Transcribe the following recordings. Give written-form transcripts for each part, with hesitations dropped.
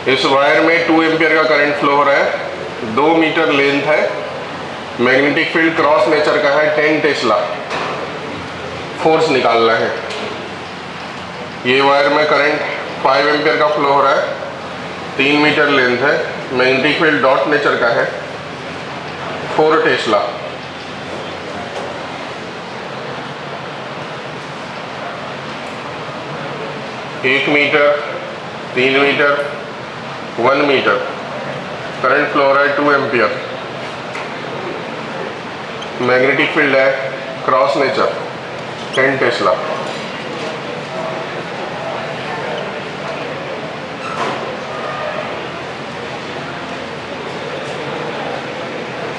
इस वायर में 2 एम्पियर का करंट फ्लो हो रहा है, 2 मीटर लेंथ है, मैग्नेटिक फील्ड क्रॉस नेचर का है, 10 टेस्ला, फोर्स निकालना है। ये वायर में करंट 5 एम्पियर का फ्लो हो रहा है, 3 मीटर लेंथ है, मैग्नेटिक फील्ड डॉट नेचर का है, 4 टेस्ला। एक metre, 3 metre, 1 metre, current flow हो रहा है 2 एम्पियर, मैग्नेटिक फील्ड है cross nature, 10 tesla.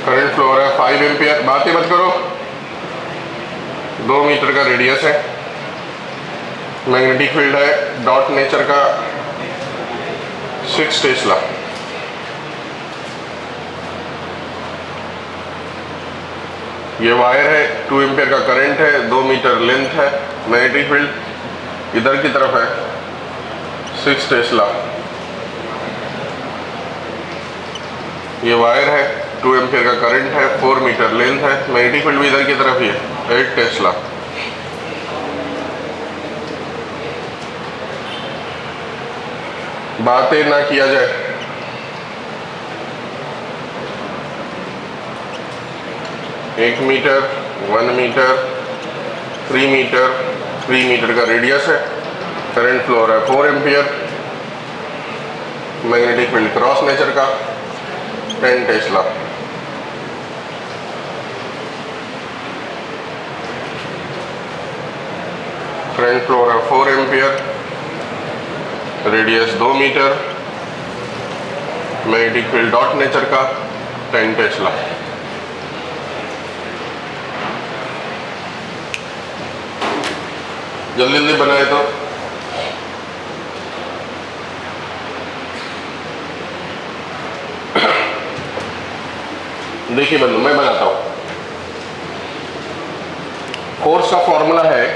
Current flow हो रहा है 5 एम्पियर, बातें मत करो, 2 मीटर का रेडियस है, मैग्नेटिक फील्ड है डॉट नेचर का, 6 टेस्ला। ये वायर है, 2 एम्पियर का करंट है, 2 मीटर लेंथ है, मैग्नेटिक फील्ड इधर की तरफ है, 6 टेस्ला। ये वायर है, 2 एम्पियर का करंट है, 4 मीटर लेंथ है, मैग्नेटिक फील्ड भी इधर की तरफ ही है, 8 टेस्ला। बातें ना किया जाए। एक मीटर, 1 मीटर, 3 मीटर, 3 मीटर का रेडियस है, करंट फ्लो हो रहा है 4 ampere, magnetic field cross nature का, 10 टेस्ला। करंट फ्लो हो रहा है 4 ampere, radius 2 metre, magnetic field dot nature का, 10 टेस्ला। जल्दी जल्दी बनाए तो। देखिए बंधु, मैं बनाता हूं। फोर्स का फॉर्मूला है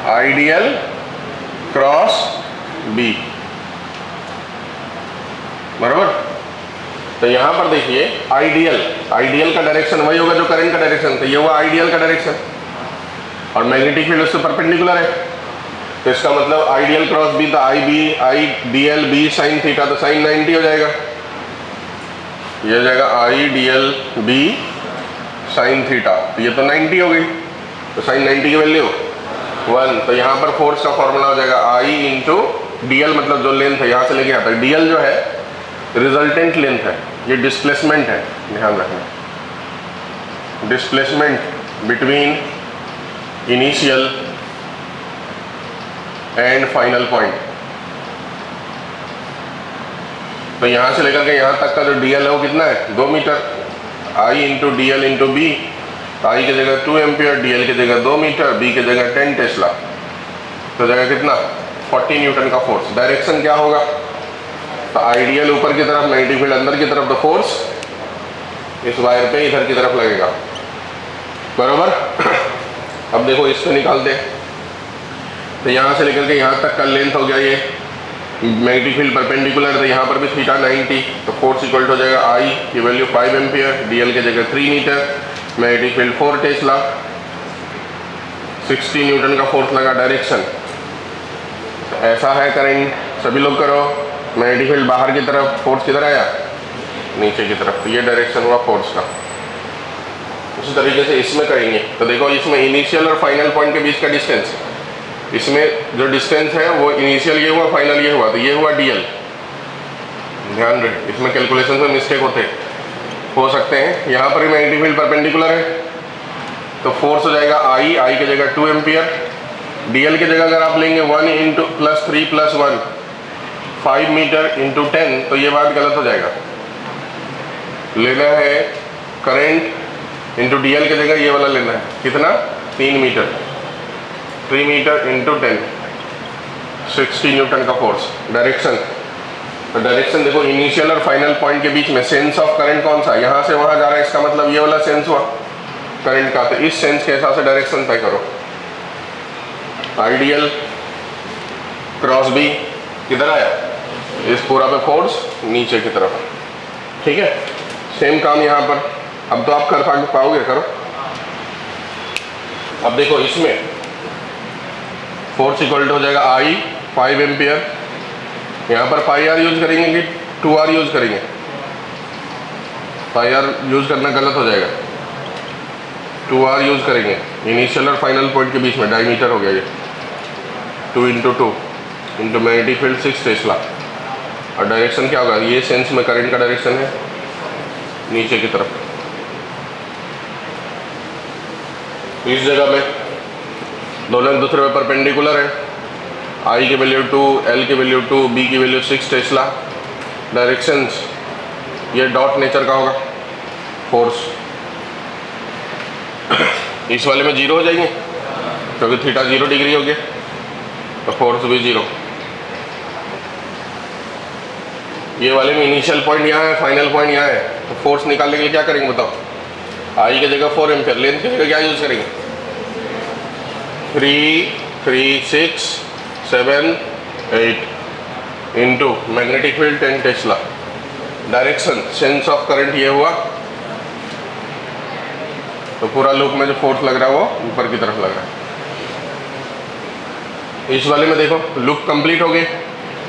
आइडियल क्रॉस बी, बराबर। तो यहां पर देखिए आइडियल का डायरेक्शन वही होगा जो करंट का डायरेक्शन, तो ये हुआ आइडियल का डायरेक्शन, और मैग्नेटिक फील्ड उससे परपेंडिकुलर है, तो इसका मतलब आइडियल क्रॉस बी, तो I D L B sine theta, तो साइन 90 हो जाएगा। ये हो जाएगा I D L B sine theta, तो ये तो 90 हो गई, तो साइन 90 की वैल्यू 1। तो यहाँ पर फोर्स का फॉर्मूला हो जाएगा आई इंटू डी एल, मतलब जो लेंथ है यहाँ से लेके यहाँ तक, डी एल जो है रिजल्टेंट लेंथ है, ये डिस्प्लेसमेंट है, ध्यान रखना, displacement between initial and final point. तो यहाँ से लेकर के यहाँ तक का जो डी एल है वो कितना है, 2 metre, I into D L into B, I की जगह 2 एम्पियर, डी एल की जगह 2 मीटर, बी की जगह 10 टेस्ला, तो जगह कितना 40 न्यूटन का फोर्स। डायरेक्शन क्या होगा, तो आइडियल ऊपर की तरफ, मैग्नेटिक फील्ड अंदर की तरफ, तो फोर्स इस वायर पे इधर की तरफ लगेगा, बराबर। अब देखो इसको निकालते हैं, तो यहाँ से लेकर के यहाँ तक का लेंथ हो गया, ये मैग्नेटिक फील्ड परपेंडिकुलर, तो यहाँ पर भी थीटा 90, तो फोर्स इक्वल हो जाएगा आई की वैल्यू 5 एम्पियर, डीएल की जगह 3 metre, magnetic field 4 tesla, 60 newton का फोर्स लगा। डायरेक्शन ऐसा है करंट, सभी लोग करो, मैग्नेटिक फील्ड बाहर की तरफ, फोर्स किधर आया, नीचे की तरफ, तो ये डायरेक्शन हुआ फोर्स का। उसी तरीके से इसमें करेंगे, तो देखो इसमें इनिशियल और फाइनल पॉइंट के बीच का डिस्टेंस, इसमें जो डिस्टेंस है वो इनिशियल ये हुआ, फाइनल ये हुआ, तो ये हुआ डीएल। ध्यान रहे, इसमें कैलकुलेशन में मिस्टेक हो सकते हैं। यहाँ पर भी मैग्नेटिक फील्ड परपेंडिकुलर है, तो फोर्स हो जाएगा आई की जगह 2 एम्पियर, डीएल की जगह अगर आप लेंगे 1 into plus 3 plus 1, 5 metre into 10, तो ये बात गलत हो जाएगा। लेना है करंट इंटू डीएल की जगह ये वाला लेना है, कितना 3 मीटर, 3 मीटर इंटू 10, 60 न्यूटन का फोर्स। डायरेक्शन, तो डायरेक्शन देखो इनिशियल और फाइनल पॉइंट के बीच में सेंस ऑफ करंट कौन सा, यहाँ से वहाँ जा रहा है, इसका मतलब ये वाला सेंस हुआ करंट का, तो इस सेंस के हिसाब से डायरेक्शन तय करो। आइडियल क्रॉस बी किधर आया, इस पूरा पे फोर्स नीचे की तरफ, ठीक है। सेम काम यहाँ पर, अब तो आप कर पाओगे, करो। अब देखो इसमें फोर्स इक्वल टू हो जाएगा I 5 एम्पियर। यहाँ पर पाई आर यूज करेंगे कि 2R यूज करेंगे? पाई आर यूज करना गलत हो जाएगा, 2R यूज करेंगे। इनिशियल और फाइनल पॉइंट के बीच में डायमीटर हो गया ये, 2 × 2 इंटू मैग्नेटिक फील्ड 6 टेस्ला। और डायरेक्शन क्या होगा? ये सेंस में करंट का डायरेक्शन है नीचे की तरफ। इस जगह में दोनों एक दूसरे में परपेंडिकुलर है। I की वैल्यू 2, L की वैल्यू 2, B की वैल्यू 6 टेस्ला। डायरेक्शंस ये डॉट नेचर का होगा फोर्स। इस वाले में 0 हो जाएंगे क्योंकि थीटा 0 डिग्री हो गया, तो फोर्स भी 0। ये वाले में इनिशियल पॉइंट यहाँ है, फाइनल पॉइंट यहाँ है, तो फोर्स निकालने के लिए क्या करेंगे बताओ? I की जगह 4 एम्पियर, लेंथ की जगह क्या यूज करेंगे? 3, 3, 6, 7, 8 into magnetic field 10 Tesla. Direction sense of current ये हुआ, तो पूरा लूप में जो फोर्स लग रहा है वो ऊपर की तरफ लग रहा है। इस वाले में देखो लूप कंप्लीट हो गई,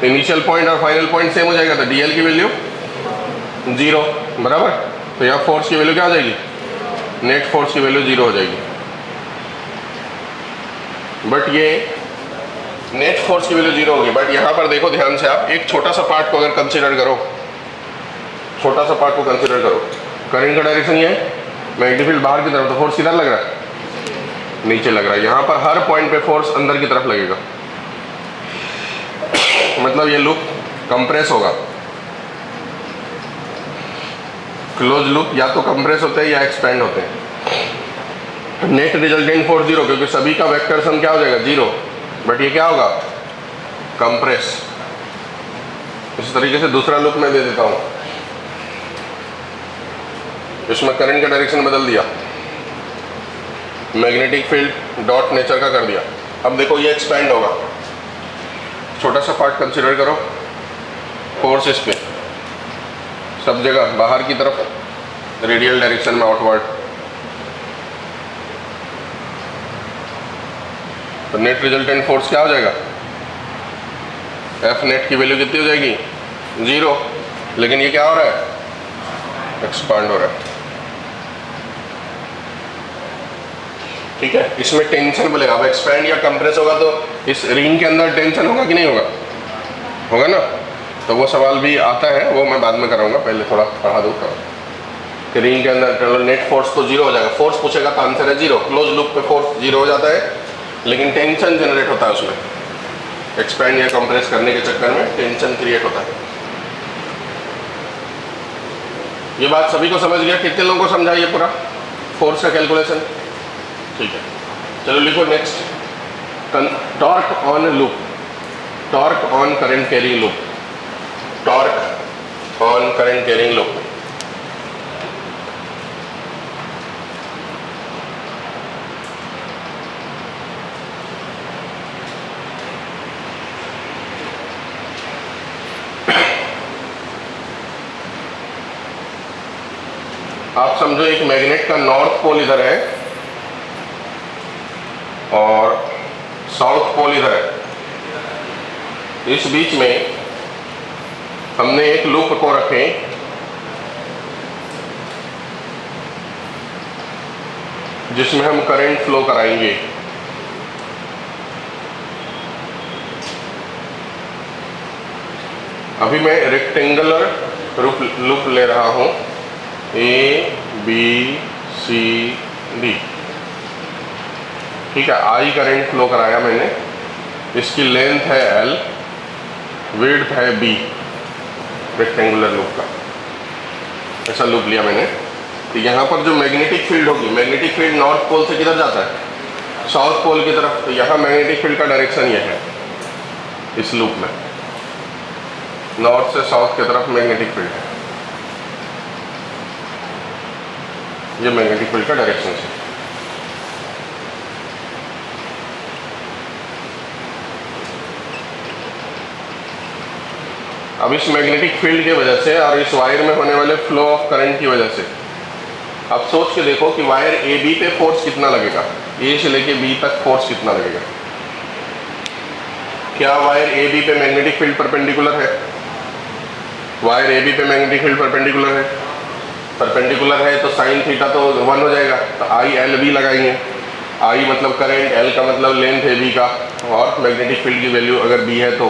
इनिशियल पॉइंट और फाइनल पॉइंट सेम हो जाएगा, तो DL की वैल्यू 0 बराबर। तो यहाँ फोर्स की वैल्यू क्या हो जाएगी? नेट फोर्स की वैल्यू 0 हो जाएगी। बट ये नेट फोर्स की वैल्यू 0 होगी, बट यहाँ पर देखो ध्यान से, आप एक छोटा सा पार्ट को अगर कंसिडर करो, छोटा सा पार्ट को कंसिडर करो, करंट का डायरेक्शन ये है, मैग्नेटिक फील्ड बाहर की तरफ, तो फोर्स किधर लग रहा है? नीचे लग रहा है। यहाँ पर हर पॉइंट पे फोर्स अंदर की तरफ लगेगा, मतलब ये लूप कंप्रेस होगा। क्लोज लूप या तो कंप्रेस होते हैं या एक्सपेंड होते हैं। नेट रिजल्टेंट फोर्स 0, क्योंकि सभी का वेक्टर सम क्या हो जाएगा? 0। बट ये क्या होगा? कंप्रेस। इस तरीके से दूसरा लूप मैं दे देता हूँ, इसमें करंट का डायरेक्शन बदल दिया, मैग्नेटिक फील्ड डॉट नेचर का कर दिया। अब देखो ये एक्सपेंड होगा, छोटा सा पार्ट कंसिडर करो, फोर्स इस पे सब जगह बाहर की तरफ रेडियल डायरेक्शन में आउटवर्ड, तो नेट रिजल्टेंट फोर्स क्या हो जाएगा? F नेट की वैल्यू कितनी हो जाएगी? 0। लेकिन ये क्या हो रहा है? एक्सपांड हो रहा है, ठीक है। इसमें टेंशन बोलेगा, अब एक्सपैंड या कंप्रेस होगा तो इस रिंग के अंदर टेंशन होगा कि नहीं होगा? होगा ना। तो वो सवाल भी आता है, वो मैं बाद में कराऊंगा, पहले थोड़ा पढ़ा दूँ कि रिंग के अंदर नेट फोर्स तो 0 हो जाएगा। फोर्स पूछेगा तो आंसर है 0। क्लोज लूप पे फोर्स 0 हो जाता है, लेकिन टेंशन जनरेट होता है उसमें, एक्सपैंड या कंप्रेस करने के चक्कर में टेंशन क्रिएट होता है। ये बात सभी को समझ गया? कितने लोगों को समझाइए पूरा फोर्स का कैलकुलेशन? ठीक है, चलो लिखो next. Torque on loop, torque on current carrying loop, torque on current carrying loop. आप समझो एक मैग्नेट का नॉर्थ पोल इधर है और साउथ पोल इधर है। इस बीच में हमने एक लूप को रखे, जिसमें हम करंट फ्लो कराएंगे। अभी मैं रेक्टेंगुलर लूप ले रहा हूं, A B C D, ठीक है। I करंट फ्लो कराया मैंने, इसकी लेंथ है L, विड्थ है B, रेक्टेंगुलर लूप का ऐसा लूप लिया मैंने। तो यहाँ पर जो मैग्नेटिक फील्ड होगी, मैग्नेटिक फील्ड नॉर्थ पोल से किधर जाता है? साउथ पोल की तरफ। तो यहाँ मैग्नेटिक फील्ड का डायरेक्शन ये है, इस लूप में नॉर्थ से साउथ की तरफ मैग्नेटिक फील्ड है, ये मैग्नेटिक फील्ड का डायरेक्शन है। अब इस मैग्नेटिक फील्ड की वजह से और इस वायर में होने वाले फ्लो ऑफ करंट की वजह से अब सोच के देखो कि वायर ए बी पे फोर्स कितना लगेगा, ए से लेके बी तक फोर्स कितना लगेगा। क्या वायर ए बी पे मैग्नेटिक फील्ड परपेंडिकुलर है? वायर ए बी पे मैग्नेटिक फील्ड परपेंडिकुलर है। परपेंडिकुलर है तो साइन थीटा तो 1 हो जाएगा, तो आई एल बी लगाएंगे। आई मतलब करंट, एल का मतलब लेंथ ए बी का, और मैग्नेटिक फील्ड की वैल्यू अगर बी है तो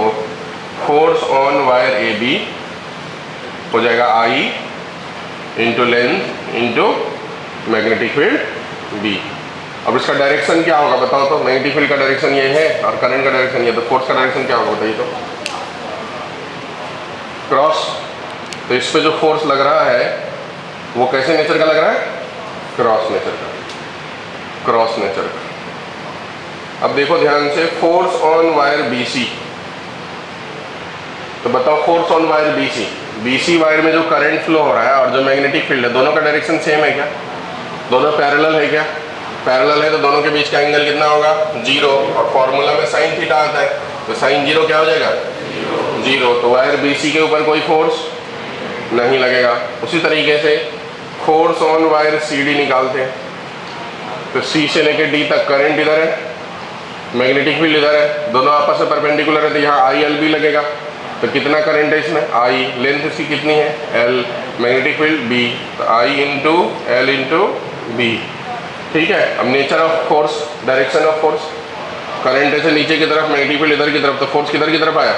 force on wire A B हो जाएगा I into length into magnetic field B. अब इसका डायरेक्शन क्या होगा बताओ तो? मैग्नेटिक फील्ड का डायरेक्शन ये है और करंट का डायरेक्शन ये, तो फोर्स का डायरेक्शन क्या होगा बताइए तो? क्रॉस। तो इस पे जो फोर्स लग रहा है वो कैसे नेचर का लग रहा है? क्रॉस नेचर का, क्रॉस नेचर का। अब देखो ध्यान से, फोर्स ऑन वायर BC, तो बताओ force on wire BC wire में जो करंट फ्लो हो रहा है और जो मैग्नेटिक फील्ड है, दोनों का डायरेक्शन सेम है क्या? दोनों पैरेलल है क्या? पैरेलल है तो दोनों के बीच का एंगल कितना होगा? 0। और फॉर्मूला में साइन थीटा आता है, तो साइन 0 क्या हो जाएगा? 0। तो वायर BC के ऊपर कोई फोर्स नहीं लगेगा। उसी तरीके से फोर्स ऑन वायर CD निकालते हैं, तो C से लेकर D तक करंट इधर है, मैग्नेटिक फील्ड इधर है, दोनों आपस में परपेंडिकुलर है, तो यहाँ ILB लगेगा। तो कितना करंट है इसमें? I, लेंथ इसकी कितनी है? L, मैग्नेटिक फील्ड B, तो I into L into B। ठीक है। अब nature of force, direction of force, current ऐसे नीचे की तरफ, मैग्नेटिक फील्ड इधर की तरफ, तो फोर्स किधर की तरफ आया?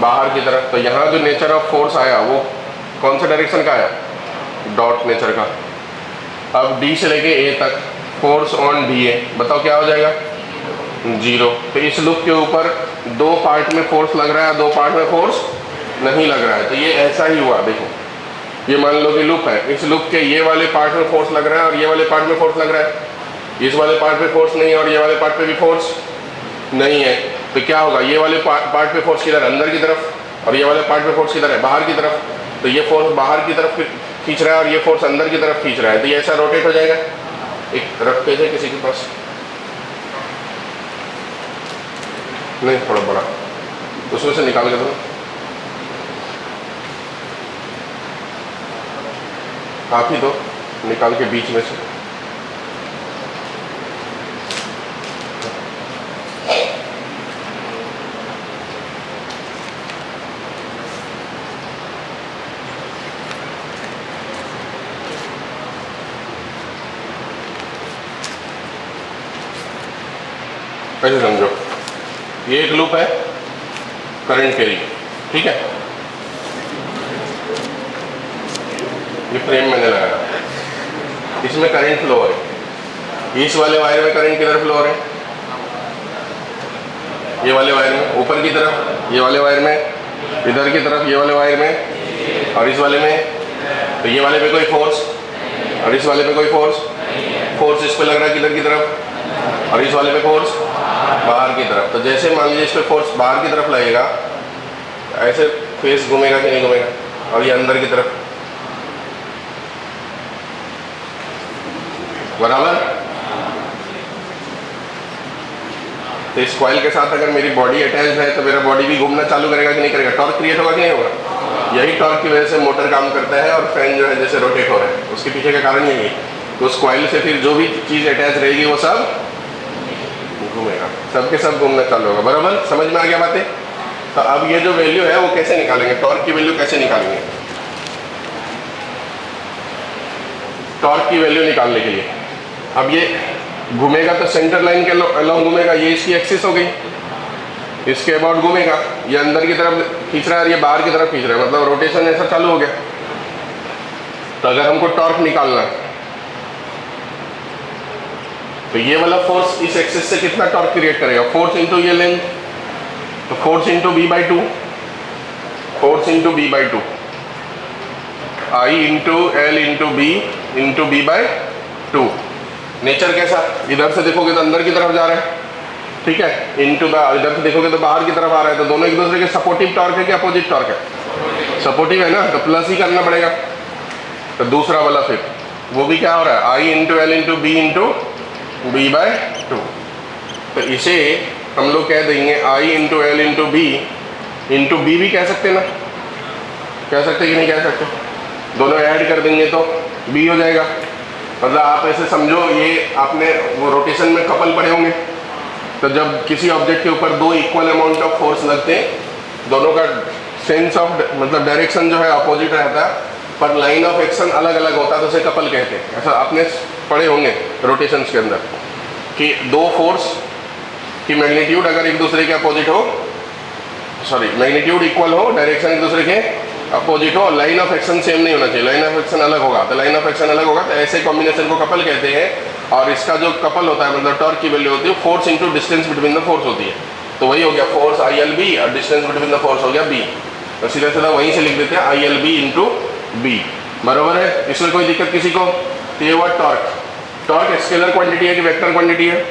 बाहर की तरफ। तो यहाँ जो नेचर ऑफ फोर्स आया वो कौन सा डायरेक्शन का आया? डॉट नेचर का। अब D से लेके A तक फोर्स ऑन DA, बताओ क्या हो जाएगा? 0। तो इस लूप के ऊपर 2 पार्ट में फोर्स लग रहा है, 2 पार्ट में फोर्स नहीं लग रहा है, तो ये ऐसा ही हुआ। देखो ये मान लो कि लूप है, इस लूप के ये वाले पार्ट में फोर्स लग रहा है और ये वाले पार्ट में फोर्स लग रहा है, इस वाले पार्ट पे फोर्स नहीं है और ये वाले पार्ट पे भी फोर्स नहीं है, तो क्या होगा? ये वाले पार्ट पे फोर्स किधर? अंदर की तरफ, और ये वाले पार्ट पे फोर्स किधर है? बाहर की तरफ। तो ये फोर्स बाहर की तरफ खींच रहा है और ये फोर्स अंदर की तरफ खींच रहा है, तो ये ऐसा रोटेट हो जाएगा। एक रखते थे किसी के पास, नहीं थोड़ा बड़ा, उसमें से निकाल के दो, आप ही दो निकाल के बीच में से। ऐसे समझो, ये एक लूप है करंट के लिए, ठीक है? ये फ्रेम मैंने लगाया, इसमें करंट फ्लो है, इस वाले वायर में करंट किधर फ्लो हो रहे हैं? ये वाले वायर में ऊपर की तरफ, ये वाले वायर में इधर की तरफ, ये वाले वायर में, और इस वाले में। तो ये वाले पे कोई फोर्स और इस वाले पे कोई फोर्स, फोर्स इस पे लग रहा है किधर की तरफ, और इस वाले पे फोर्स बाहर की तरफ। तो जैसे मान लीजिए इस पे फोर्स बाहर की तरफ लगेगा, ऐसे फेस घूमेगा कि नहीं घूमेगा? और ये अंदर की तरफ, बराबर। तो इस कॉइल के साथ अगर मेरी बॉडी अटैच्ड है तो मेरा बॉडी भी घूमना चालू करेगा कि नहीं करेगा? टॉर्क क्रिएट होगा कि नहीं होगा? यही टॉर्क की वजह से मोटर काम करता है और फैन जो है जैसे रोटेट हो रहा है, उसके पीछे का कारण यही है। तो उस कॉइल से फिर जो भी चीज़ अटैच रहेगी वो सब घूमेगा, सबके सब घूमना चालू होगा, बराबर। समझ में आ गया बातें? तो अब ये जो वैल्यू है वो कैसे निकालेंगे? टॉर्क की वैल्यू कैसे निकालेंगे? टॉर्क की वैल्यू निकालने के लिए अब ये घूमेगा तो सेंटर लाइन के अलॉन्ग घूमेगा, ये इसकी एक्सिस हो गई, इसके अबाउट घूमेगा, ये अंदर की तरफ खींच रहा है और ये बाहर की तरफ खींच रहा है, मतलब रोटेशन ऐसा चालू हो गया। तो अगर हमको टॉर्क निकालना है तो ये वाला फोर्स इस एक्सिस से कितना टॉर्क क्रिएट करेगा? फोर्स इंटू ये लेंथ, तो force into B/2, force into B/2, I into L into B into B/2। Nature कैसा? इधर से देखोगे तो अंदर की तरफ जा रहा है, ठीक है, इंटू द, इधर से देखोगे तो बाहर की तरफ आ रहा है, तो दोनों एक दूसरे के सपोर्टिव टॉर्क है कि अपोजिट टॉर्क है? सपोर्टिव है ना, तो प्लस ही करना पड़ेगा। तो दूसरा वाला फिर वो भी क्या हो रहा है? I into L into B into B/2। तो इसे हम लोग कह देंगे I into L into B into B भी कह सकते हैं ना, कह सकते कि नहीं कह सकते? दोनों ऐड कर देंगे तो बी हो जाएगा। मतलब आप ऐसे समझो, ये आपने वो रोटेशन में कपल पढ़े होंगे, तो जब किसी ऑब्जेक्ट के ऊपर दो इक्वल अमाउंट ऑफ फोर्स लगते हैं, दोनों का सेंस ऑफ मतलब डायरेक्शन जो है अपोजिट रहता है, पर लाइन ऑफ एक्शन अलग अलग होता है, तो उसे कपल कहते हैं। ऐसा आपने पढ़े होंगे रोटेशंस के अंदर कि दो फोर्स की मैग्नीट्यूड अगर एक दूसरे के अपोजिट हो, सॉरी मैग्नीट्यूड इक्वल हो, डायरेक्शन एक दूसरे के अपोजिट हो, लाइन ऑफ एक्शन सेम नहीं होना चाहिए, लाइन ऑफ एक्शन अलग होगा, तो लाइन ऑफ एक्शन अलग होगा, तो ऐसे कॉम्बिनेशन को कपल कहते हैं। और इसका जो कपल होता है मतलब टॉर्क की वैल्यू होती है force into distance between the force होती है। तो वही हो गया फोर्स ILB और डिस्टेंस बिटवीन द फोर्स हो गया B। तो सीधा सीधा वहीं से लिख देते हैं ILB इंटू B। बराबर है, इसमें कोई दिक्कत किसी को? तो ये हुआ टॉर्क। टॉर्क स्केलर क्वांटिटी है कि वेक्टर क्वांटिटी है?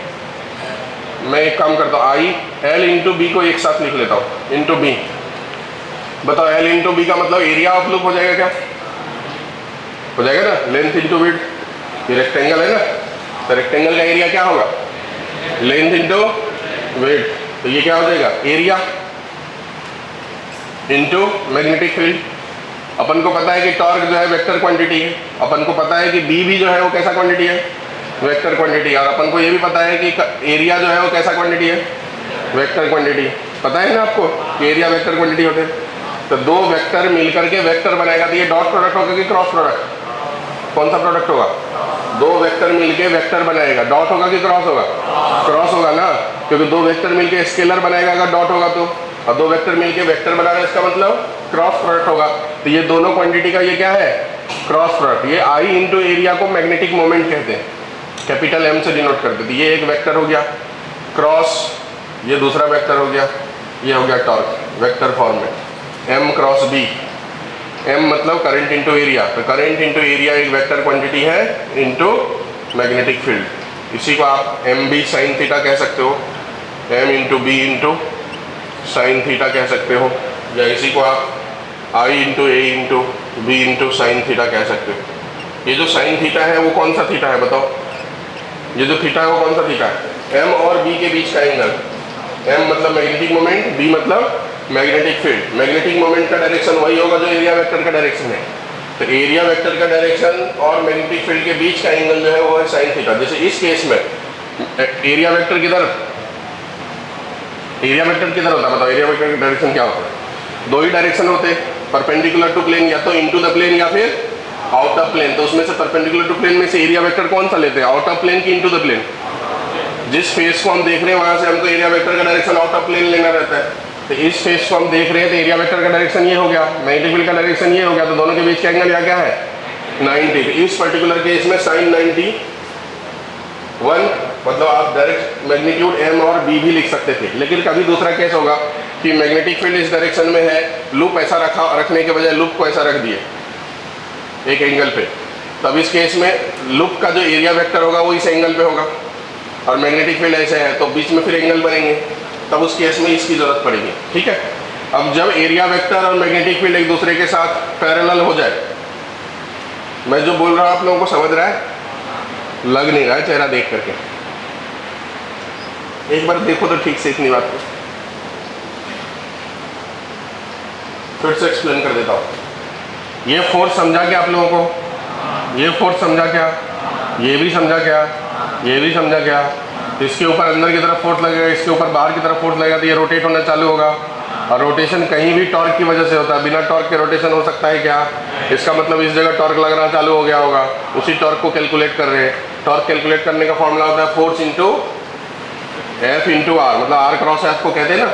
मैं एक काम करता हूँ, L इंटू बी को एक साथ लिख लेता हूँ, इंटू बी। बताओ L इंटू बी का मतलब एरिया ऑफ लूप हो जाएगा क्या? हो जाएगा ना, लेंथ इंटू विड्थ। ये रेक्टेंगल है ना, तो रेक्टेंगल का एरिया क्या होगा? Length into width. तो ये क्या हो जाएगा? Area into magnetic field. अपन को पता है कि टॉर्क जो है वेक्टर क्वांटिटी है, अपन को पता है कि बी भी जो है वो कैसा क्वांटिटी है? Vector quantity. और अपन को ये भी पता है कि एरिया जो है वो कैसा क्वांटिटी है? Vector quantity. पता है ना आपको कि एरिया वेक्टर क्वांटिटी होते हैं। तो दो वेक्टर मिलकर के वेक्टर बनाएगा, तो ये डॉट प्रोडक्ट होगा कि क्रॉस प्रोडक्ट? कौन सा प्रोडक्ट होगा? दो वेक्टर मिलके वेक्टर बनाएगा, डॉट होगा कि क्रॉस होगा? क्रॉस होगा ना, क्योंकि दो वेक्टर मिलके स्केलर बनाएगा अगर डॉट होगा तो, और दो वेक्टर मिलके वेक्टर बना रहे इसका मतलब क्रॉस प्रोडक्ट होगा। तो ये दोनों क्वांटिटी का ये क्या है? Cross product. ये I इंटू एरिया को मैग्नेटिक मोमेंट कहते हैं, कैपिटल M से डिनोट करते हैं। तो ये एक वेक्टर हो गया क्रॉस, ये दूसरा वेक्टर हो गया, ये हो गया टॉर्क वेक्टर फॉर्म में, M क्रॉस B। M मतलब करंट इंटू एरिया, तो करंट इंटू एरिया एक वेक्टर क्वांटिटी है इंटू मैग्नेटिक फील्ड। इसी को आप MB साइन थीटा कह सकते हो, M into B into sine theta कह सकते हो, या इसी को आप I into A into B into sine theta कह सकते हो। ये जो साइन थीटा है वो कौन सा थीटा है बताओ? ये जो थीटा है वो कौन सा थीटा है? M और B के बीच का एंगल। M मतलब मैग्नेटिक मोमेंट, B मतलब मैग्नेटिक फील्ड। मैग्नेटिक मोमेंट का डायरेक्शन वही होगा जो एरिया वेक्टर का डायरेक्शन है। तो एरिया वेक्टर का डायरेक्शन और मैग्नेटिक फील्ड के बीच का एंगल जो है वो है साइन थीटा। जैसे इस केस में एरिया वेक्टर किधर, एरिया वेक्टर किधर होता है बताओ? एरिया वेक्टर का डायरेक्शन क्या होता है? दो ही डायरेक्शन होते हैं, परपेंडिकुलर टू प्लेन, या तो इनटू द प्लेन या फिर आउट ऑफ प्लेन। तो उसमें से परपेंडिकुलर टू प्लेन में से एरिया वेक्टर कौन सा लेते हैं? आउट ऑफ प्लेन की इनटू द प्लेन? जिस फेस को हम देख रहे हैं वहां से हमको एरिया वेक्टर का डायरेक्शन आउट ऑफ प्लेन लेना रहता है। तो इस फेस को हम देख रहे हैं तो एरिया वेक्टर का डायरेक्शन ये हो गया, मैग्नेटिक फील्ड का डायरेक्शन ये हो गया, तो दोनों के बीच का एंगल क्या क्या है? 90। तो इस पर्टिकुलर केस में साइन 91, मतलब आप डायरेक्ट मैग्नीट्यूड M और B भी लिख सकते थे। लेकिन कभी दूसरा केस होगा कि मैग्नेटिक फील्ड इस डायरेक्शन में है, लूप ऐसा रखने के बजाय लूप को ऐसा रख दिए एक एंगल पे, तब इस केस में लूप का जो एरिया वेक्टर होगा वो इस एंगल पे होगा, और मैग्नेटिक फील्ड ऐसे है तो बीच में फिर एंगल बनेंगे, तब उस केस में इसकी जरूरत पड़ेगी। ठीक है, अब जब एरिया वेक्टर और मैग्नेटिक फील्ड एक दूसरे के साथ पैरेलल हो जाए, मैं जो बोल रहा हूँ आप लोगों को समझ रहा है? लग नहीं रहा है चेहरा देख करके, एक बार देखो तो ठीक से इतनी बात को फिर से एक्सप्लेन कर देता हूँ। ये फोर्स समझा क्या आप लोगों को? ये फोर्स समझा क्या? ये भी समझा क्या? ये भी समझा क्या? तो इसके ऊपर अंदर की तरफ फोर्स लगेगा, इसके ऊपर बाहर की तरफ फोर्स लगेगा, तो ये रोटेट होना चालू होगा, और रोटेशन कहीं भी टॉर्क की वजह से होता है, बिना टॉर्क के रोटेशन हो सकता है क्या? इसका मतलब इस जगह टॉर्क लगना चालू हो गया होगा, उसी टॉर्क को कैलकुलेट कर रहे हैं। टॉर्क कैलकुलेट करने का फॉर्मूला होता है force into F into R, मतलब R क्रॉस F को कहते हैं ना।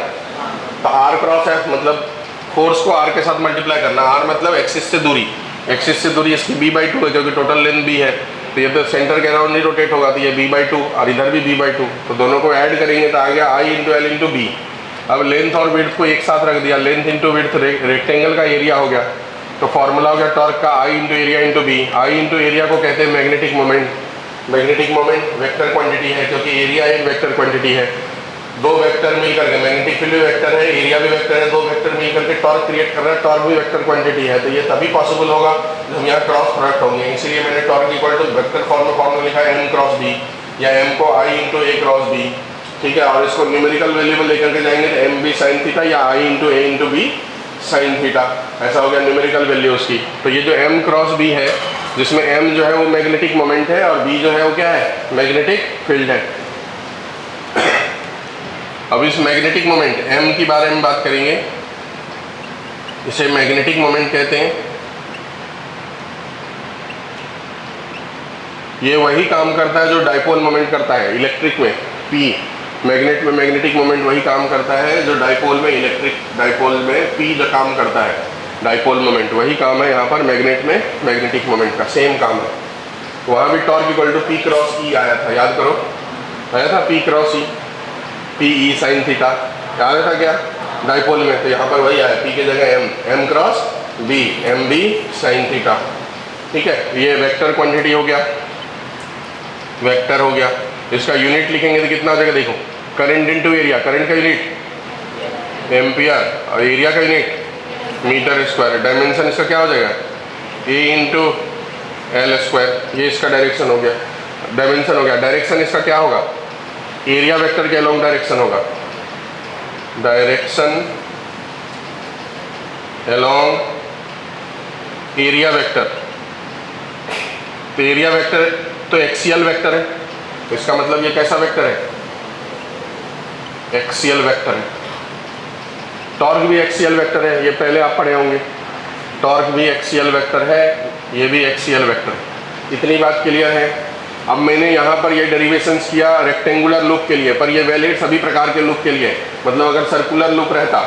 तो R क्रॉस F मतलब फोर्स को R के साथ मल्टीप्लाई करना। R मतलब एक्सिस से दूरी, एक्सिस से दूरी इसकी b/2 है क्योंकि टोटल लेंथ b है, तो ये तो सेंटर के अराउंड नहीं रोटेट होगा, तो ये b/2 और इधर भी b/2, तो दोनों को ऐड करेंगे तो आ गया I into L into B. अब लेंथ और विड्थ को एक साथ रख दिया, लेंथ इंटू विड्थ रेक्टेंगल का एरिया हो गया, तो फॉर्मूला हो गया टॉर्क का I into area into B. I into area को कहते हैं magnetic moment. Magnetic moment vector quantity है क्योंकि एरिया एक वेक्टर क्वांटिटी है। दो वेक्टर मिलकर के, मैग्नेटिक फील्ड भी वेक्टर है, एरिया भी वेक्टर है, दो वेक्टर मिलकर के टॉर्क क्रिएट कर रहा है, टॉर्क भी वेक्टर क्वांटिटी है। तो ये तभी पॉसिबल होगा जब यहाँ क्रॉस प्रोडक्ट होंगे, इसीलिए मैंने torque equal to vector form में फॉर्मूला लिखा है M क्रॉस B, या M को I into A cross B। ठीक है, और इसको न्यूमेरिकल वैल्यू में लेकर के जाएंगे तो MB साइन थीटा या I into A into B sine theta, ऐसा हो गया न्यूमेरिकल वैल्यू उसकी। तो ये जो m क्रॉस b है, जिसमें m जो है वो मैग्नेटिक मोमेंट है और b जो है वो क्या है, मैग्नेटिक फील्ड है। अब इस मैग्नेटिक मोमेंट m की बारे में बात करेंगे, इसे मैग्नेटिक मोमेंट कहते हैं। ये वही काम करता है जो डाइपोल मोमेंट करता है इलेक्ट्रिक में, p मैग्नेट में मैग्नेटिक मोमेंट वही काम करता है जो डाइपोल में, इलेक्ट्रिक डाइपोल में p जो काम करता है डाइपोल मोमेंट, वही काम है यहाँ पर मैग्नेट में मैग्नेटिक मोमेंट का, सेम काम है। वहाँ भी torque equal to p cross E आया था, याद करो, आया था p cross E, p e sine theta आया था क्या डाइपोल में, तो यहाँ पर वही आया, p की जगह m cross b, m b sine theta. ठीक है, ये वेक्टर क्वांटिटी हो गया, वेक्टर हो गया। इसका यूनिट लिखेंगे तो कितना हो जाएगा, देखो, करंट इनटू एरिया, करंट का यूनिट एम्पियर और एरिया का यूनिट मीटर स्क्वायर, डायमेंशन इसका क्या हो जाएगा, a इंटू एल स्क्वायर। ये इसका डायरेक्शन हो गया, डायमेंशन हो गया। डायरेक्शन इसका क्या होगा, एरिया वेक्टर के अलोंग डायरेक्शन होगा, डायरेक्शन अलोंग एरिया वेक्टर। तो एरिया वेक्टर तो एक्सियल वेक्टर है, तो इसका मतलब ये कैसा वेक्टर है, एक्सियल वेक्टर है। टॉर्क भी एक्सियल वेक्टर है, ये पहले आप पढ़े होंगे, टॉर्क भी एक्सियल वेक्टर है, ये भी एक्सियल वेक्टर है। इतनी बात क्लियर है। अब मैंने यहाँ पर ये डेरिवेशंस किया रेक्टेंगुलर लूप के लिए, पर ये वैलिड सभी प्रकार के लूप के लिए। मतलब अगर सर्कुलर लूप रहता,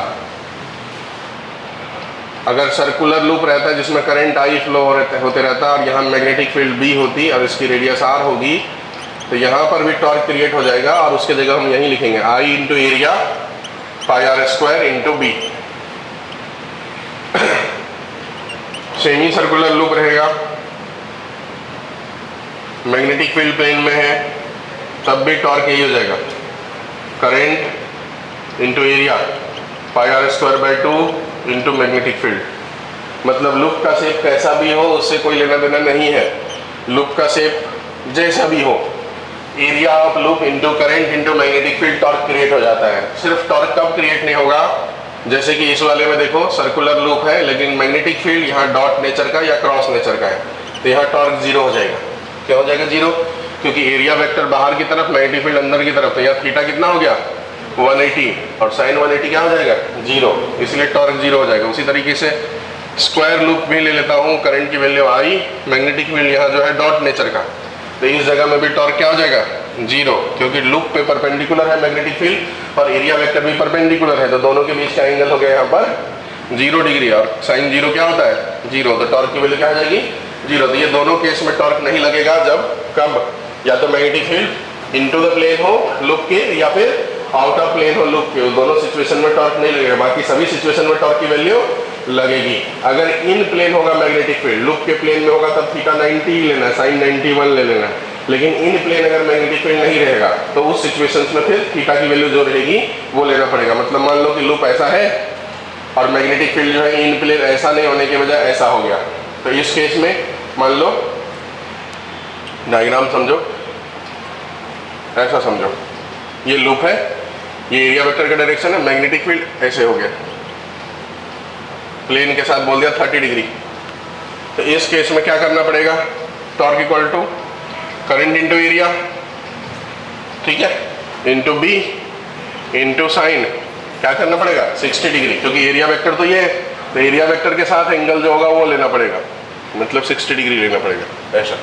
अगर सर्कुलर लूप रहता जिसमें करंट आई फ्लो होते रहता और यहाँ मैग्नेटिक फील्ड बी होती और इसकी रेडियस आर होगी, तो यहाँ पर भी टॉर्क क्रिएट हो जाएगा और उसके जगह हम यही लिखेंगे I into area pi R square into B. Semi circular loop रहेगा, मैग्नेटिक फील्ड प्लेन में है, तब भी टॉर्क यही हो जाएगा, current into area pi R square by 2 into magnetic field. मतलब लूप का शेप कैसा भी हो उससे कोई लेना देना नहीं है, लूप का शेप जैसा भी हो, area of loop into current into magnetic field, torque create हो जाता है। सिर्फ टॉर्क कब क्रिएट नहीं होगा, जैसे कि इस वाले में देखो सर्कुलर लूप है लेकिन मैग्नेटिक फील्ड यहाँ डॉट नेचर का या क्रॉस नेचर का है, तो यहाँ टॉर्क जीरो हो जाएगा। क्या हो जाएगा, जीरो, क्योंकि एरिया वेक्टर बाहर की तरफ, मैग्नेटिक फील्ड अंदर की तरफ, तो यहाँ थीटा कितना हो गया 180 और साइन 180 क्या हो जाएगा, जीरो, इसलिए टॉर्क जीरो हो जाएगा। उसी तरीके से स्क्वायर लूप भी ले लेता हूँ, करंट की वैल्यू आई, मैग्नेटिक फील्ड यहाँ जो है डॉट नेचर का, तो इस जगह में भी टॉर्क क्या हो जाएगा, जीरो, क्योंकि लूप पे परपेंडिकुलर है मैग्नेटिक फील्ड और एरिया वेक्टर भी परपेंडिकुलर है, तो दोनों के बीच का एंगल हो गया यहाँ पर 0 डिग्री और साइन जीरो क्या होता है, जीरो, तो टॉर्क की वैल्यू क्या हो जाएगी, जीरो। तो ये दोनों केस में टॉर्क नहीं लगेगा जब, कब, या तो magnetic field into the plane हो लूप के या फिर आउट ऑफ प्लेन हो लूप के, दोनों सिचुएशन में टॉर्क नहीं लगेगा, बाकी सभी सिचुएशन में टॉर्क की वैल्यू लगेगी। अगर इन प्लेन होगा मैग्नेटिक फील्ड, लूप के प्लेन में होगा तब थीटा 90 लेना, साइन 91 ले लेना, लेकिन इन प्लेन अगर मैग्नेटिक फील्ड नहीं रहेगा तो उस सिचुएशंस में फिर थीटा की वैल्यू जो रहेगी वो लेना पड़ेगा। मतलब मान लो कि लूप ऐसा है और मैग्नेटिक फील्ड जो है इन प्लेन ऐसा नहीं होने के बजाय ऐसा हो गया, तो इस केस में मान लो, डायग्राम समझो, ऐसा समझो, ये लूप है, ये एरिया वेक्टर का डायरेक्शन है, मैग्नेटिक फील्ड ऐसे हो गया, प्लेन के साथ बोल दिया 30 डिग्री, तो इस केस में क्या करना पड़ेगा, torque equal to current into area, ठीक है, इंटू बी इंटू साइन, क्या करना पड़ेगा 60 डिग्री, क्योंकि एरिया वेक्टर तो ये है, तो एरिया वेक्टर के साथ एंगल जो होगा वो लेना पड़ेगा, मतलब 60 डिग्री लेना पड़ेगा ऐसा।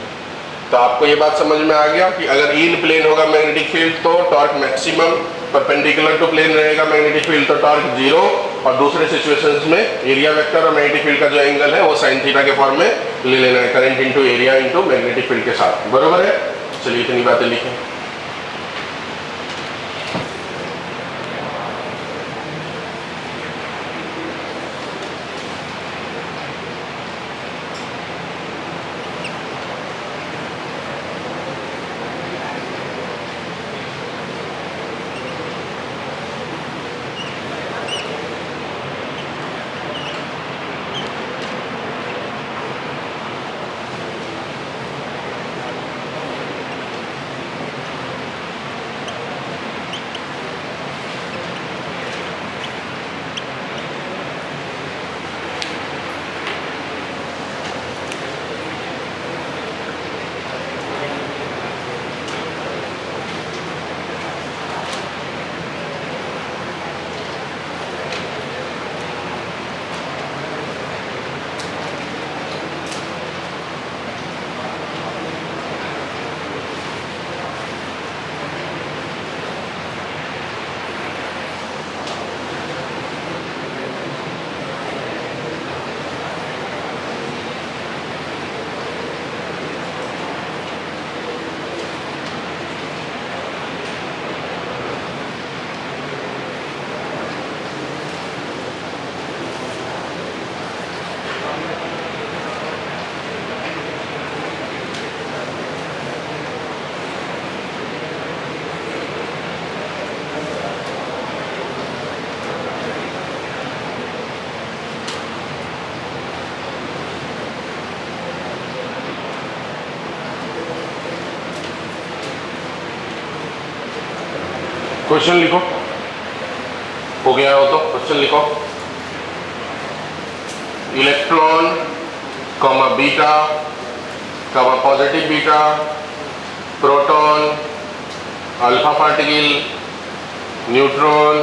तो आपको ये बात समझ में आ गया कि अगर इन प्लेन होगा मैग्नेटिक फील्ड तो torque maximum, perpendicular to plane रहेगा मैग्नेटिक फील्ड तो टॉर्क जीरो, और दूसरे सिचुएशंस में एरिया वेक्टर और मैग्नेटिक फील्ड का जो एंगल है वो साइन थीटा के फॉर्म में ले लेना है, current into area into magnetic field के साथ, बरोबर है। चलिए इतनी बातें लिखें। क्वेश्चन लिखो, हो गया हो तो क्वेश्चन लिखो। Electron comma beta comma positive beta, proton, alpha particle, neutron,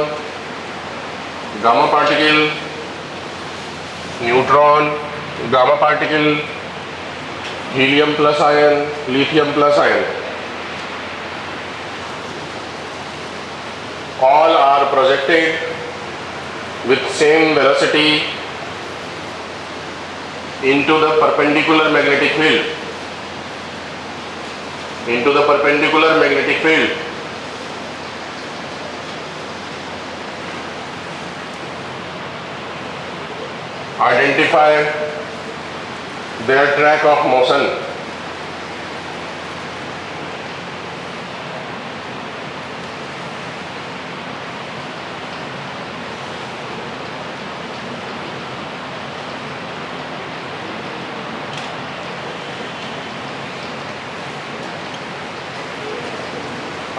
gamma particle, neutron, gamma particle, helium plus ion, lithium plus ion, all are projected with same velocity into the perpendicular magnetic field, into the perpendicular magnetic field. Identify their track of motion.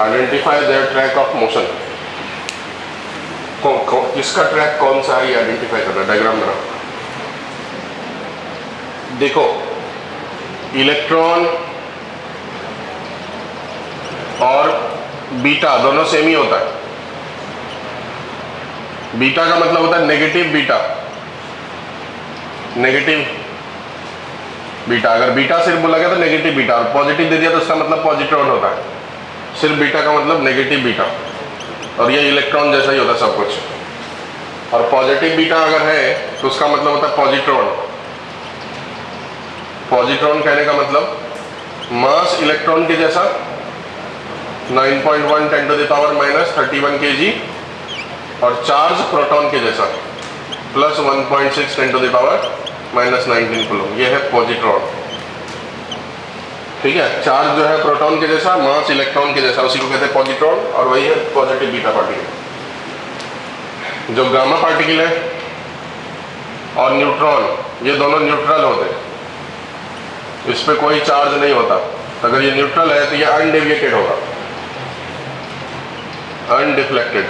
Identify their track of motion. किसका track कौन सा है ये identify करना, diagram बना। देखो electron और beta दोनों सेम ही होता है। बीटा का मतलब होता है नेगेटिव बीटा, नेगेटिव बीटा। अगर बीटा सिर्फ बोला गया तो नेगेटिव बीटा, और पॉजिटिव दे दिया तो उसका मतलब पॉजिट्रॉन होता है। सिर्फ बीटा का मतलब नेगेटिव बीटा, और ये इलेक्ट्रॉन जैसा ही होता है सब कुछ। और पॉजिटिव बीटा अगर है तो उसका मतलब होता है पॉजिट्रॉन। पॉजिट्रॉन कहने का मतलब मास इलेक्ट्रॉन के जैसा 9.1 10⁻³ kg, और चार्ज प्रोटॉन के जैसा +1.6 10⁻⁻19 कूलम। ये है पॉजिट्रॉन। ठीक है, चार्ज जो है प्रोटॉन के जैसा, मास इलेक्ट्रॉन के जैसा, उसी को कहते हैं पॉजिट्रॉन, और वही है पॉजिटिव बीटा पार्टिकल। जो गामा पार्टिकल है और न्यूट्रॉन, ये दोनों न्यूट्रल होते हैं, इस पे कोई चार्ज नहीं होता। अगर ये न्यूट्रल है तो ये अनडेविएटेड होगा, अनडिफ्लेक्टेड।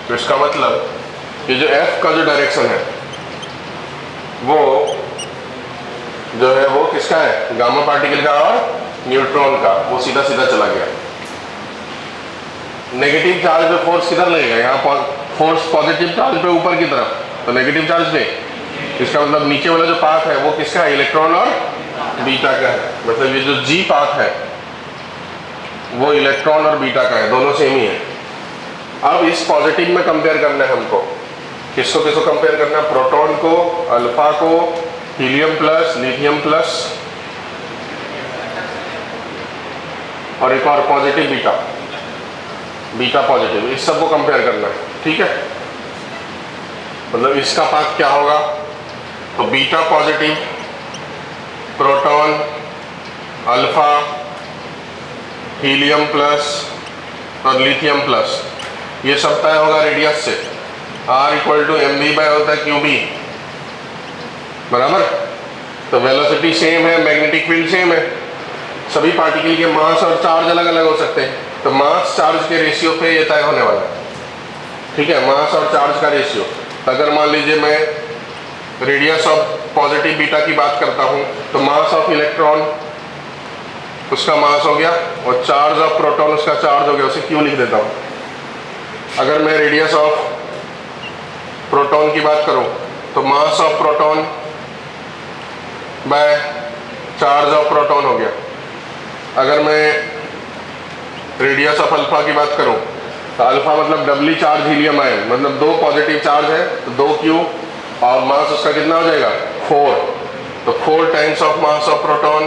तो इसका मतलब ये जो F का जो डायरेक्शन है वो जो है वो किसका है, गामा पार्टिकल का और न्यूट्रॉन का, वो सीधा सीधा चला गया। नेगेटिव चार्ज पे फोर्स किधर लगेगा, यहाँ फोर्स पॉजिटिव चार्ज पे ऊपर की तरफ, तो नेगेटिव चार्ज पे, इसका मतलब नीचे वाला जो पाथ है वो किसका है, इलेक्ट्रॉन और बीटा का है। मतलब ये जो G पाथ है वो इलेक्ट्रॉन और बीटा का है, दोनों सेम ही है। अब इस पॉजिटिव में कंपेयर करना है हमको, किसको किसको कंपेयर करना है, प्रोटॉन को, अल्फा को, हीलियम प्लस, लिथियम प्लस, और एक और पॉजिटिव बीटा, बीटा पॉजिटिव, इस सब को कंपेयर करना है। ठीक है, मतलब इसका पाथ क्या होगा, तो beta positive, proton, alpha, helium plus और लिथियम प्लस, ये सब तय होगा रेडियस से। R = mv होता है qb, बराबर। तो वेलोसिटी सेम है, मैग्नेटिक फील्ड सेम है, सभी पार्टिकल के मास और चार्ज अलग अलग हो सकते हैं, तो मास चार्ज के रेशियो पे ये तय होने वाला है। ठीक है, मास और चार्ज का रेशियो। अगर मान लीजिए मैं रेडियस ऑफ पॉजिटिव बीटा की बात करता हूँ तो मास ऑफ इलेक्ट्रॉन उसका मास हो गया, और चार्ज ऑफ प्रोटॉन उसका चार्ज हो गया, उसे क्यों लिख देता हूँ। अगर मैं रेडियस ऑफ प्रोटॉन की बात करूँ तो मास of proton by charge of proton हो गया। अगर मैं रेडियस ऑफ अल्फा की बात करूं तो अल्फा मतलब डबली चार्ज हीलियम आयन, मतलब 2 पॉजिटिव चार्ज है तो 2q, और मास उसका कितना हो जाएगा 4, तो 4 times of mass of proton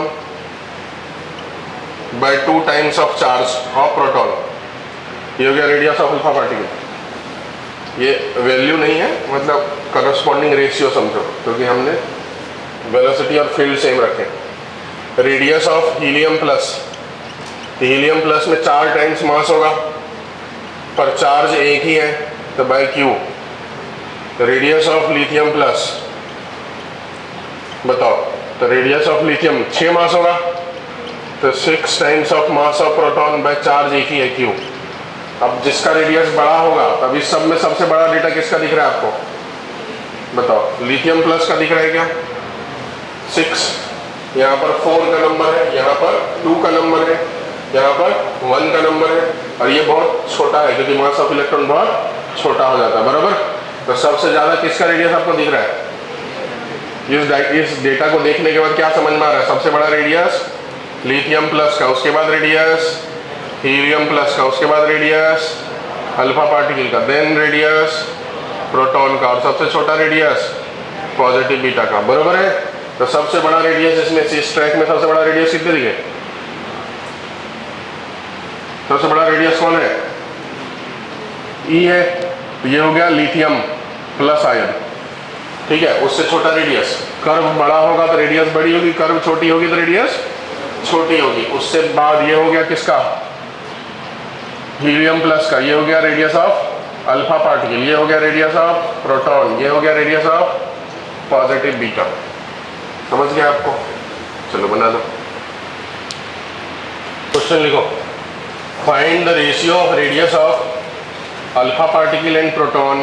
by 2 times of charge of proton. ये हो गया रेडियस ऑफ अल्फा पार्टिकल। ये वैल्यू नहीं है, मतलब करस्पॉन्डिंग रेशियो समझो, क्योंकि हमने वेलोसिटी और फील्ड सेम रखे। Radius of helium plus, helium plus में 4 टाइम्स मास होगा, पर चार्ज एक ही है, तो by q. Radius of lithium plus बताओ, तो रेडियस ऑफ लिथियम 6 मास होगा, तो 6 times of mass of proton by charge एक ही है क्यू। अब जिसका रेडियस बड़ा होगा तब इस सब में सबसे बड़ा डेटा किसका दिख रहा है आपको बताओ? लिथियम प्लस का दिख रहा है क्या? 6, यहाँ पर 4 का नंबर है, यहाँ पर 2 का नंबर है, यहाँ पर 1 का नंबर है, और ये बहुत छोटा है क्योंकि मास ऑफ इलेक्ट्रॉन बहुत छोटा हो जाता है, बराबर। तो सबसे ज्यादा किसका रेडियस आपको दिख रहा है? इस डेटा को देखने के बाद क्या समझ में आ रहा है? सबसे बड़ा रेडियस लिथियम प्लस का, उसके बाद रेडियस हीलियम प्लस का, उसके बाद रेडियस अल्फा पार्टिकल का, देन रेडियस प्रोटॉन का, और सबसे छोटा रेडियस पॉजिटिव बीटा का, बराबर है। तो सबसे बड़ा रेडियस इसमें से इस ट्रैक में सबसे बड़ा रेडियस कितने दिखे? सबसे बड़ा रेडियस कौन है? ई है। तो ये हो गया लिथियम प्लस आयन, ठीक है। उससे छोटा रेडियस, कर्व बड़ा होगा तो रेडियस बड़ी होगी, कर्व छोटी होगी तो रेडियस छोटी होगी। उससे बाद ये हो गया किसका? हीलियम प्लस का, ये हो गया रेडियस ऑफ अल्फा पार्टिकल, ये हो गया रेडियस ऑफ प्रोटॉन, ये हो गया रेडियस ऑफ पॉजिटिव बीटा। समझ गया आपको? चलो बना लो। क्वेश्चन लिखो, find the ratio of radius of alpha particle and proton,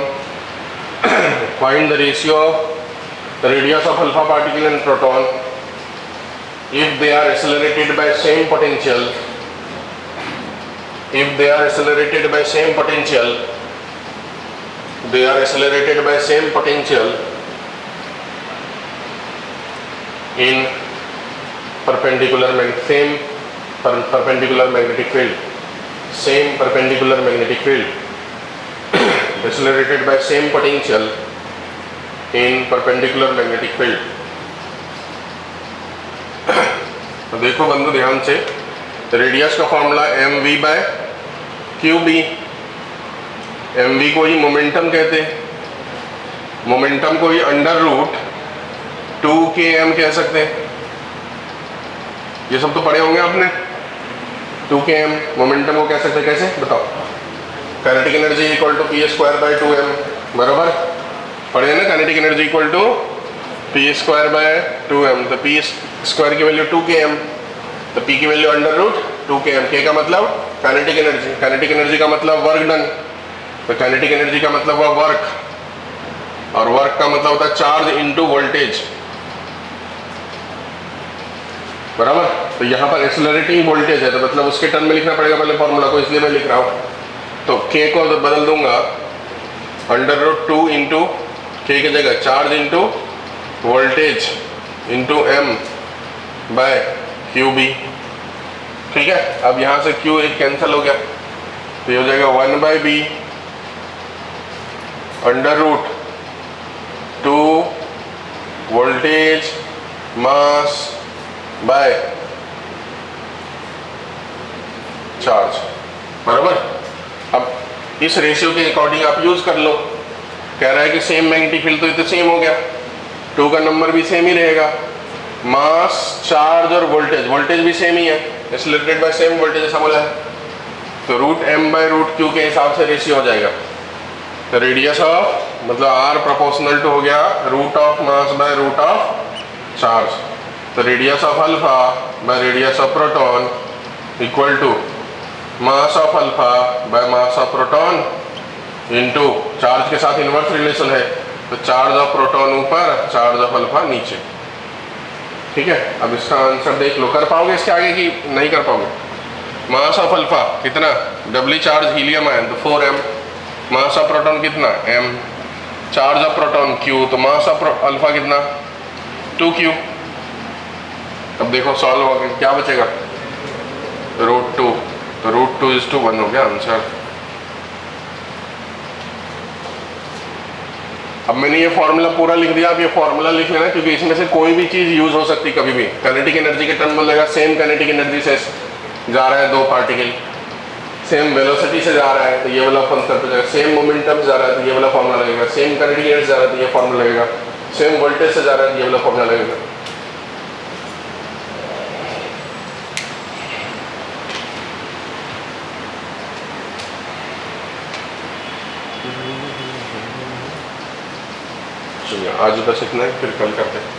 find the ratio of radius of alpha particle and proton if they are accelerated by same potential, if they are accelerated by same potential, they are accelerated by same potential in perpendicular same perpendicular magnetic field, same perpendicular magnetic field accelerated by same potential in perpendicular magnetic field। तो देखो बंधु ध्यान से, radius का formula m v by q B. M v को ही momentum कहते हैं, मोमेंटम को ही अंडर रूट 2km कह सकते हैं। ये सब तो पढ़े होंगे आपने। 2km मोमेंटम को कह सकते हैं, कैसे बताओ? Kinetic energy equal to p square by 2m, बराबर पढ़े ना? Kinetic energy equal to p square by 2m। तो पी स्क्वायर की वैल्यू 2km, तो p की value under root 2km। k का मतलब काइनेटिक एनर्जी, काइनेटिक एनर्जी का मतलब वर्क डन, तो काइनेटिक एनर्जी का मतलब हुआ वर्क, और वर्क का मतलब होता है चार्ज इनटू वोल्टेज, बराबर। तो यहाँ पर एक्सेलरेटिंग वोल्टेज है, तो मतलब उसके टर्म में लिखना पड़ेगा पहले फॉर्मूला को, इसलिए मैं लिख रहा हूँ। तो k को बदल दूंगा अंडर रूट 2 इंटू k की जगह charge into voltage into m by q B, ठीक है। अब यहाँ से q एक कैंसिल हो गया, तो ये हो जाएगा 1 by B under root 2 voltage mass by charge, बराबर। अब इस रेशियो के अकॉर्डिंग आप यूज कर लो। कह रहा है कि सेम मैग्नेटिक फील्ड, तो ये तो सेम हो गया, 2 का नंबर भी सेम ही रहेगा, मास चार्ज और वोल्टेज, वोल्टेज भी सेम ही है, एक्सेलरेटेड बाय सेम वोल्टेज ऐसा बोला है। तो root m by root q के हिसाब से रेशियो हो जाएगा। तो रेडियस ऑफ मतलब r प्रोपोर्शनल टू हो गया root of mass by root of charge. तो radius of alpha by radius of proton equal to mass of alpha by mass of proton into charge के साथ inverse relation है, तो charge of proton ऊपर, charge of alpha नीचे, ठीक है। अब इसका आंसर देख लो, कर पाओगे इसके आगे कि नहीं कर पाओगे? मास ऑफ अल्फा कितना? डबली चार्ज हीलियम आयन तो 4m, मास ऑफ प्रोटॉन कितना? m, charge of proton q, तो मास ऑफ अल्फा कितना? 2q। अब देखो सॉल्व हो गया, क्या बचेगा? रूट 2, तो रूट 2:1 हो गया आंसर। अब मैंने ये फॉर्मूला पूरा लिख दिया, अब ये फॉर्मूला लिख लेना, क्योंकि इसमें से कोई भी चीज यूज हो सकती कभी भी। काइनेटिक एनर्जी के टर्म में लगेगा, सेम काइनेटिक एनर्जी से जा रहा है 2 पार्टिकल, सेम वेलोसिटी से जा रहा है तो ये वाला फंक्शन पे जाएगा, सेम मोमेंटम से जा रहा है तो ये वाला फॉर्मूला लगेगा, सेम काइनेटिक एनर्जी से जा रहा है तो ये फॉर्मूला लगेगा, सेम वोल्टेज से जा रहा है तो ये वाला फॉर्मूला लगेगा। आज बस इतना है, फिर कल करते हैं।